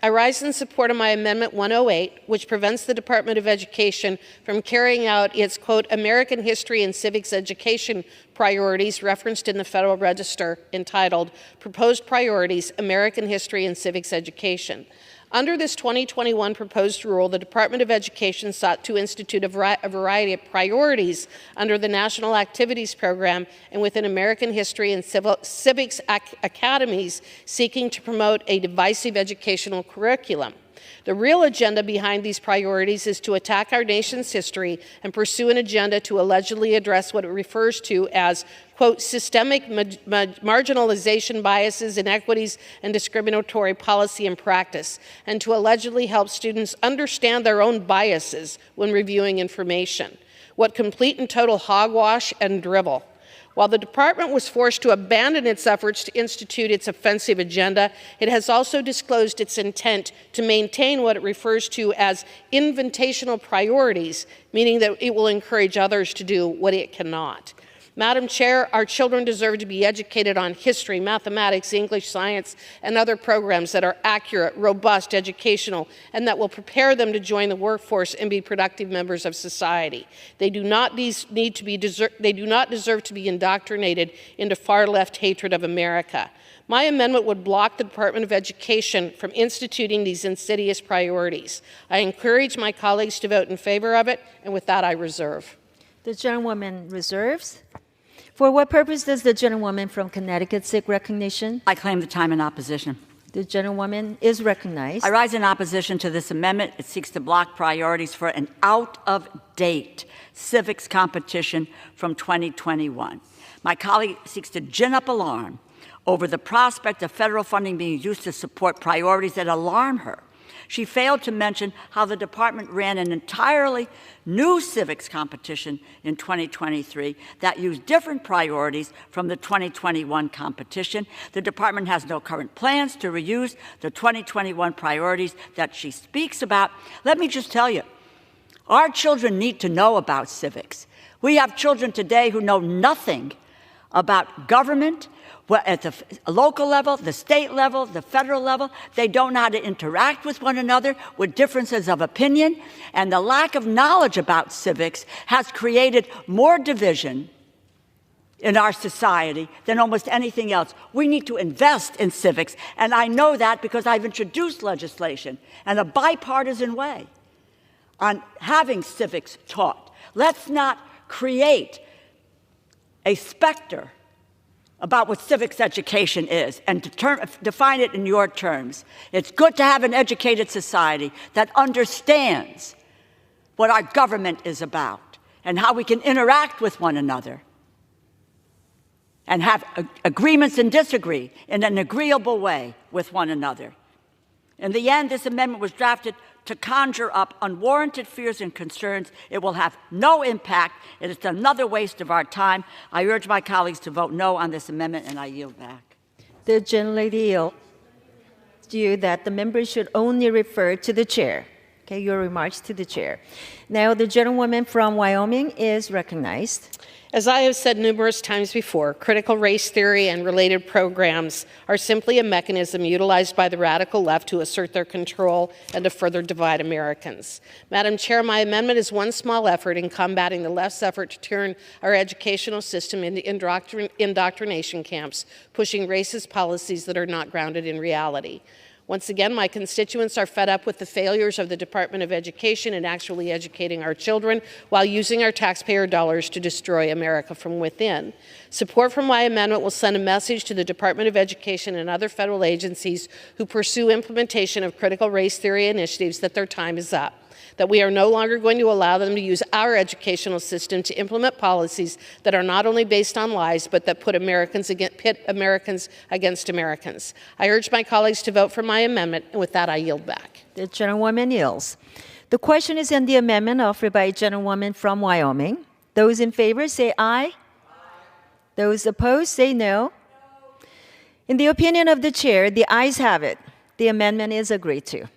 I rise in support of my Amendment 108, which prevents the Department of Education from carrying out its, quote, American History and Civics Education priorities referenced in the Federal Register entitled Proposed Priorities, American History and Civics Education. Under this 2021 proposed rule, the Department of Education sought to institute a variety of priorities under the National Activities Program and within American History and Civics Academies, seeking to promote a divisive educational curriculum. The real agenda behind these priorities is to attack our nation's history and pursue an agenda to allegedly address what it refers to as, quote, systemic marginalization, biases, inequities, and discriminatory policy and practice, and to allegedly help students understand their own biases when reviewing information. What complete and total hogwash and drivel. While the department was forced to abandon its efforts to institute its offensive agenda, it has also disclosed its intent to maintain what it refers to as invitational priorities, meaning that it will encourage others to do what it cannot. Madam Chair, our children deserve to be educated on history, mathematics, English, science, and other programs that are accurate, robust, educational, and that will prepare them to join the workforce and be productive members of society. They do not deserve to be indoctrinated into far-left hatred of America. My amendment would block the Department of Education from instituting these insidious priorities. I encourage my colleagues to vote in favor of it, and with that, I reserve. The gentlewoman reserves. For what purpose does the gentlewoman from Connecticut seek recognition? I claim the time in opposition. The gentlewoman is recognized. I rise in opposition to this amendment. It seeks to block priorities for an out-of-date civics competition from 2021. My colleague seeks to gin up alarm over the prospect of federal funding being used to support priorities that alarm her. She failed to mention how the department ran an entirely new civics competition in 2023 that used different priorities from the 2021 competition. The department has no current plans to reuse the 2021 priorities that she speaks about. Let me just tell you, our children need to know about civics. We have children today who know nothing about government, at the local level, the state level, the federal level. They don't know how to interact with one another with differences of opinion, and the lack of knowledge about civics has created more division in our society than almost anything else. We need to invest in civics, and I know that because I've introduced legislation in a bipartisan way on having civics taught. Let's not create a specter about what civics education is and define it in your terms. It's good to have an educated society that understands what our government is about and how we can interact with one another and have agreements and disagree in an agreeable way with one another. In the end, this amendment was drafted to conjure up unwarranted fears and concerns. It will have no impact. It is another waste of our time. I urge my colleagues to vote no on this amendment, and I yield back. The gentlelady yields you that the members should only refer to the chair. Okay, your remarks to the chair. Now, the gentlewoman from Wyoming is recognized. As I have said numerous times before, critical race theory and related programs are simply a mechanism utilized by the radical left to assert their control and to further divide Americans. Madam Chair, my amendment is one small effort in combating the left's effort to turn our educational system into indoctrination camps, pushing racist policies that are not grounded in reality. Once again, my constituents are fed up with the failures of the Department of Education in actually educating our children while using our taxpayer dollars to destroy America from within. Support for my amendment will send a message to the Department of Education and other federal agencies who pursue implementation of critical race theory initiatives that their time is up, that we are no longer going to allow them to use our educational system to implement policies that are not only based on lies, but that pit Americans against Americans. I urge my colleagues to vote for my amendment, and with that, I yield back. The gentlewoman yields. The question is in the amendment offered by a gentlewoman from Wyoming. Those in favor say aye. Those opposed say no. In the opinion of the chair, the ayes have it. The amendment is agreed to.